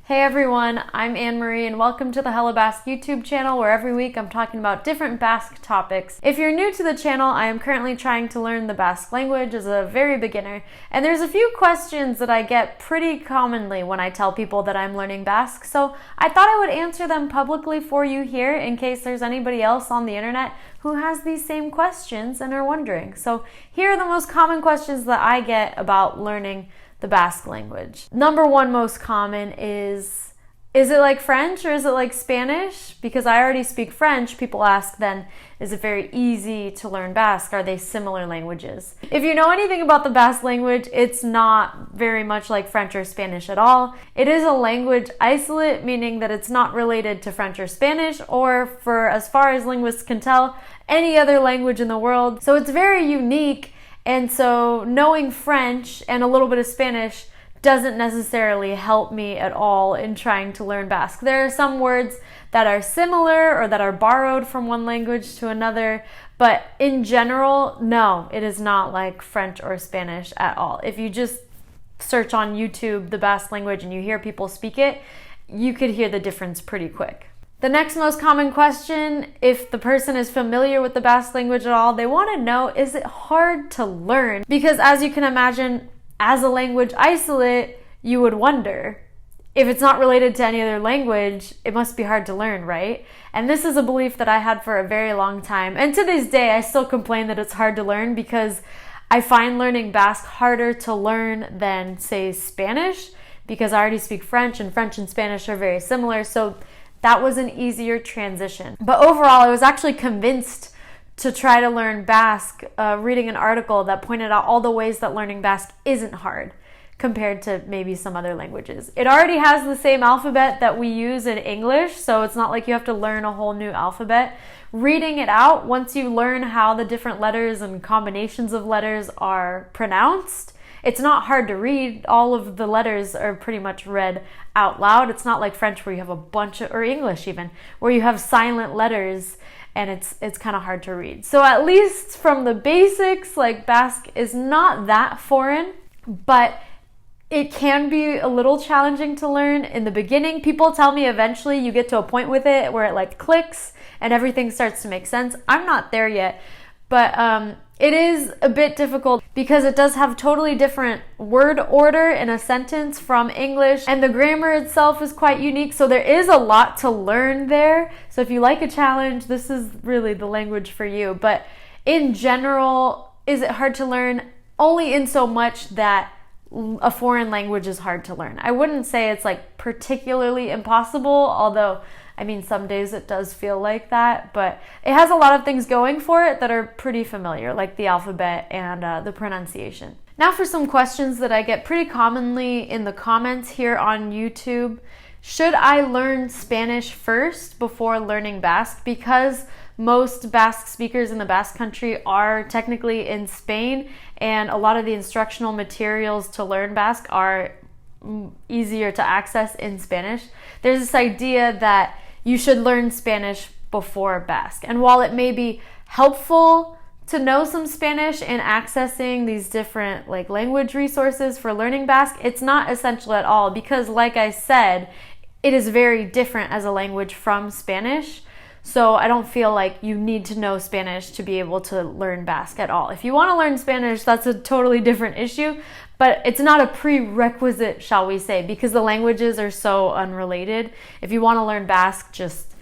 Hey everyone, I'm Anne-Marie and welcome to the Hello Basque YouTube channel where every week I'm talking about different Basque topics. If you're new to the channel, I am currently trying to learn the Basque language as a very beginner, and there's a few questions that I get pretty commonly when I tell people that I'm learning Basque, so I thought I would answer them publicly for you here in case there's anybody else on the internet who has these same questions and are wondering. So here are the most common questions that I get about learning the Basque language. Number one most common is it like French or is it like Spanish? Because I already speak French, people ask then, is it very easy to learn Basque? Are they similar languages? If you know anything about the Basque language, it's not very much like French or Spanish at all. It is a language isolate, meaning that it's not related to French or Spanish, or for as far as linguists can tell, any other language in the world. So it's very unique. And so knowing French and a little bit of Spanish doesn't necessarily help me at all in trying to learn Basque. There are some words that are similar or that are borrowed from one language to another, but in general, no, it is not like French or Spanish at all. If you just search on YouTube the Basque language and you hear people speak it, you could hear the difference pretty quick. The next most common question, if the person is familiar with the Basque language at all, they want to know, is it hard to learn? Because as you can imagine, as a language isolate, you would wonder, if it's not related to any other language, it must be hard to learn, right? And this is a belief that I had for a very long time. And to this day, I still complain that it's hard to learn because I find learning Basque harder to learn than, say, Spanish, because I already speak French and Spanish are very similar. So that was an easier transition. But overall, I was actually convinced to try to learn Basque, reading an article that pointed out all the ways that learning Basque isn't hard compared to maybe some other languages. It already has the same alphabet that we use in English, so it's not like you have to learn a whole new alphabet. Reading it out, once you learn how the different letters and combinations of letters are pronounced, it's not hard to read. All of the letters are pretty much read out loud. It's not like French where you have a bunch of, or English even, where you have silent letters and it's kind of hard to read. So at least from the basics, like Basque is not that foreign, but it can be a little challenging to learn in the beginning. People tell me eventually you get to a point with it where it like clicks and everything starts to make sense. I'm not there yet, but it is a bit difficult because it does have totally different word order in a sentence from English, and the grammar itself is quite unique, so there is a lot to learn there. So if you like a challenge, this is really the language for you. But in general, is it hard to learn? Only in so much that a foreign language is hard to learn. I wouldn't say it's like particularly impossible, although I mean, some days it does feel like that, but it has a lot of things going for it that are pretty familiar, like the alphabet and the pronunciation. Now for some questions that I get pretty commonly in the comments here on YouTube. Should I learn Spanish first before learning Basque? Because most Basque speakers in the Basque country are technically in Spain, and a lot of the instructional materials to learn Basque are easier to access in Spanish. There's this idea that you should learn Spanish before Basque. And while it may be helpful to know some Spanish in accessing these different like language resources for learning Basque, it's not essential at all because, like I said, it is very different as a language from Spanish. So I don't feel like you need to know Spanish to be able to learn Basque at all. If you want to learn Spanish, that's a totally different issue, but it's not a prerequisite, shall we say, because the languages are so unrelated. If you want to learn Basque, just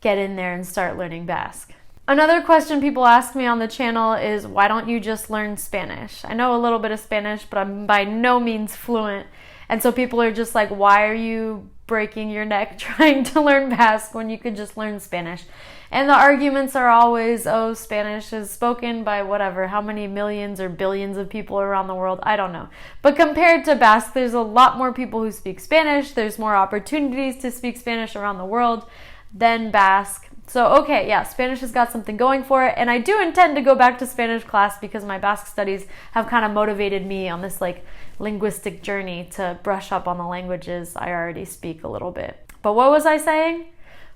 get in there and start learning Basque. Another question people ask me on the channel is, why don't you just learn Spanish? I know a little bit of Spanish, but I'm by no means fluent. And so people are just like, why are you breaking your neck trying to learn Basque when you could just learn Spanish? And the arguments are always, oh, Spanish is spoken by whatever, how many millions or billions of people around the world, I don't know. But compared to Basque, there's a lot more people who speak Spanish, there's more opportunities to speak Spanish around the world than Basque. So, okay, yeah, Spanish has got something going for it, and I do intend to go back to Spanish class because my Basque studies have kind of motivated me on this like linguistic journey to brush up on the languages I already speak a little bit. But what was I saying?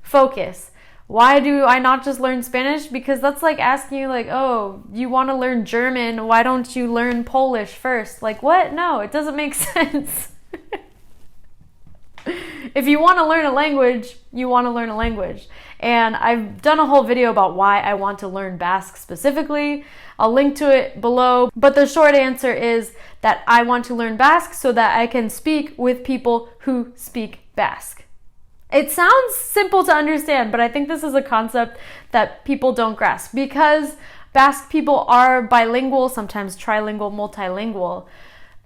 Focus. Why do I not just learn Spanish? Because that's like asking you like, oh, you want to learn German, why don't you learn Polish first? Like what? No, it doesn't make sense. If you want to learn a language, you want to learn a language. And I've done a whole video about why I want to learn Basque specifically. I'll link to it below. But the short answer is that I want to learn Basque so that I can speak with people who speak Basque. It sounds simple to understand, but I think this is a concept that people don't grasp because Basque people are bilingual, sometimes trilingual, multilingual.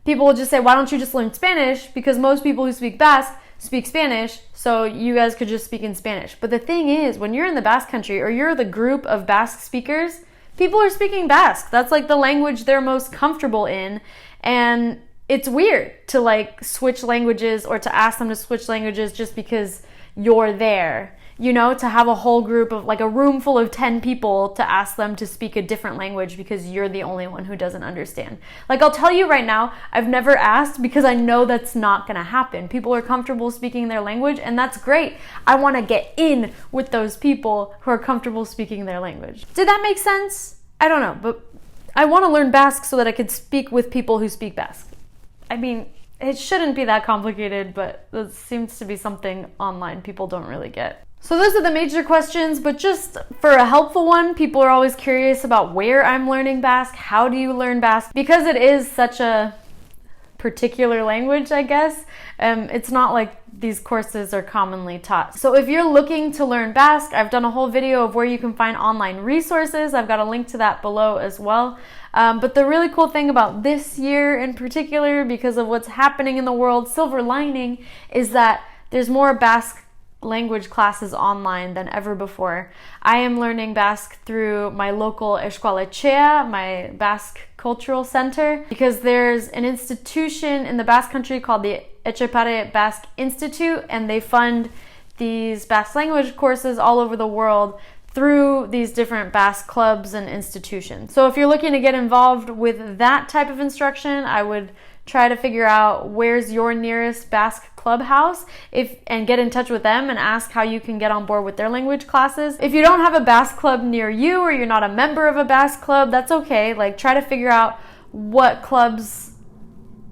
People will just say, why don't you just learn Spanish? Because most people who speak Basque speak Spanish, so you guys could just speak in Spanish. But the thing is, when you're in the Basque country or you're the group of Basque speakers, people are speaking Basque. That's like the language they're most comfortable in. And it's weird to like switch languages or to ask them to switch languages just because you're there. You know, to have a whole group of like a room full of 10 people to ask them to speak a different language because you're the only one who doesn't understand. Like, I'll tell you right now, I've never asked because I know that's not gonna happen. People are comfortable speaking their language, and that's great. I wanna get in with those people who are comfortable speaking their language. Did that make sense? I don't know, but I wanna learn Basque so that I could speak with people who speak Basque. I mean, it shouldn't be that complicated, but it seems to be something online people don't really get. So those are the major questions, but just for a helpful one, people are always curious about where I'm learning Basque. How do you learn Basque? Because it is such a particular language, I guess. It's not like these courses are commonly taught. So if you're looking to learn Basque, I've done a whole video of where you can find online resources. I've got a link to that below as well. But the really cool thing about this year in particular, because of what's happening in the world, silver lining, is that there's more Basque language classes online than ever before. I am learning Basque through my local Euskalduna, my Basque cultural center, because there's an institution in the Basque country called the Etxepare Basque Institute, and they fund these Basque language courses all over the world through these different Basque clubs and institutions. So if you're looking to get involved with that type of instruction, I would try to figure out where's your nearest Basque clubhouse and get in touch with them and ask how you can get on board with their language classes. If you don't have a Basque club near you or you're not a member of a Basque club, that's okay. Like, try to figure out what clubs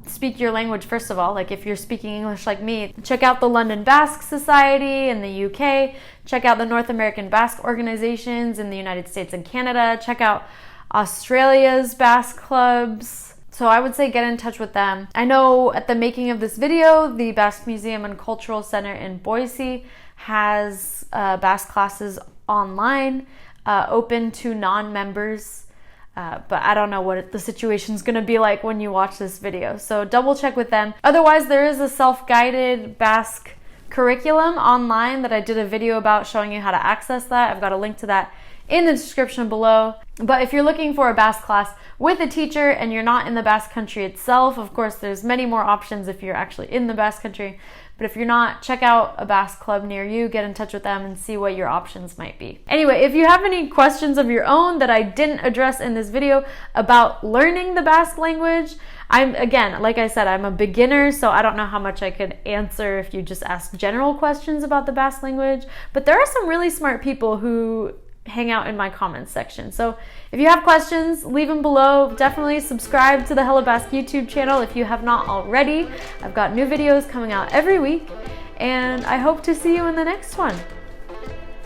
speak your language first of all. Like, if you're speaking English like me, check out the London Basque Society in the UK, check out the North American Basque organizations in the United States and Canada, check out Australia's Basque clubs. So I would say get in touch with them. I know at the making of this video, the Basque Museum and Cultural Center in Boise has Basque classes online, open to non-members. But I don't know what the situation's gonna be like when you watch this video. So double check with them. Otherwise, there is a self-guided Basque curriculum online that I did a video about showing you how to access that. I've got a link to that in the description below. But if you're looking for a Basque class with a teacher and you're not in the Basque country itself, of course, there's many more options if you're actually in the Basque country. But if you're not, check out a Basque club near you, get in touch with them and see what your options might be. Anyway, if you have any questions of your own that I didn't address in this video about learning the Basque language, again, like I said, I'm a beginner, so I don't know how much I could answer if you just ask general questions about the Basque language. But there are some really smart people who hang out in my comments section. So if you have questions, leave them below. Definitely subscribe to the Hello Basque YouTube channel if you have not already. I've got new videos coming out every week, and I hope to see you in the next one.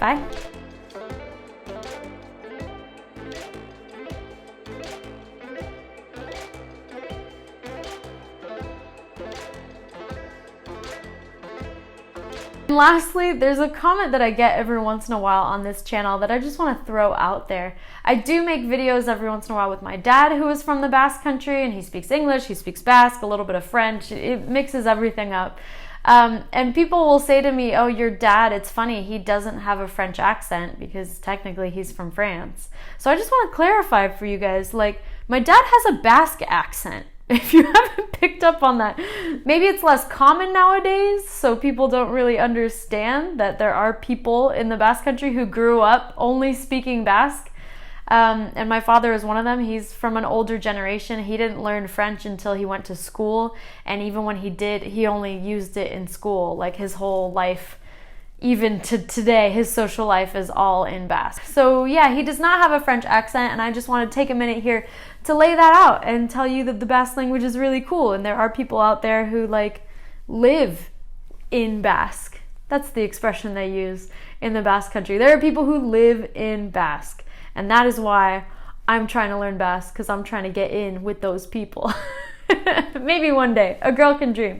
Bye. And lastly, there's a comment that I get every once in a while on this channel that I just want to throw out there. I do make videos every once in a while with my dad, who is from the Basque country, and he speaks English, he speaks Basque, a little bit of French. It mixes everything up. And people will say to me, oh, your dad, it's funny, he doesn't have a French accent because technically he's from France. So I just want to clarify for you guys, like, my dad has a Basque accent. If you haven't picked up on that, maybe it's less common nowadays, so people don't really understand that there are people in the Basque country who grew up only speaking Basque. And my father is one of them. He's from an older generation. He didn't learn French until he went to school, and even when he did, he only used it in school. Like, his whole life, even to today, his social life is all in Basque. So yeah, he does not have a French accent, and I just want to take a minute here to lay that out and tell you that the Basque language is really cool, and there are people out there who like live in Basque. That's the expression they use in the Basque country. There are people who live in Basque, and that is why I'm trying to learn Basque, because I'm trying to get in with those people. Maybe one day. A girl can dream.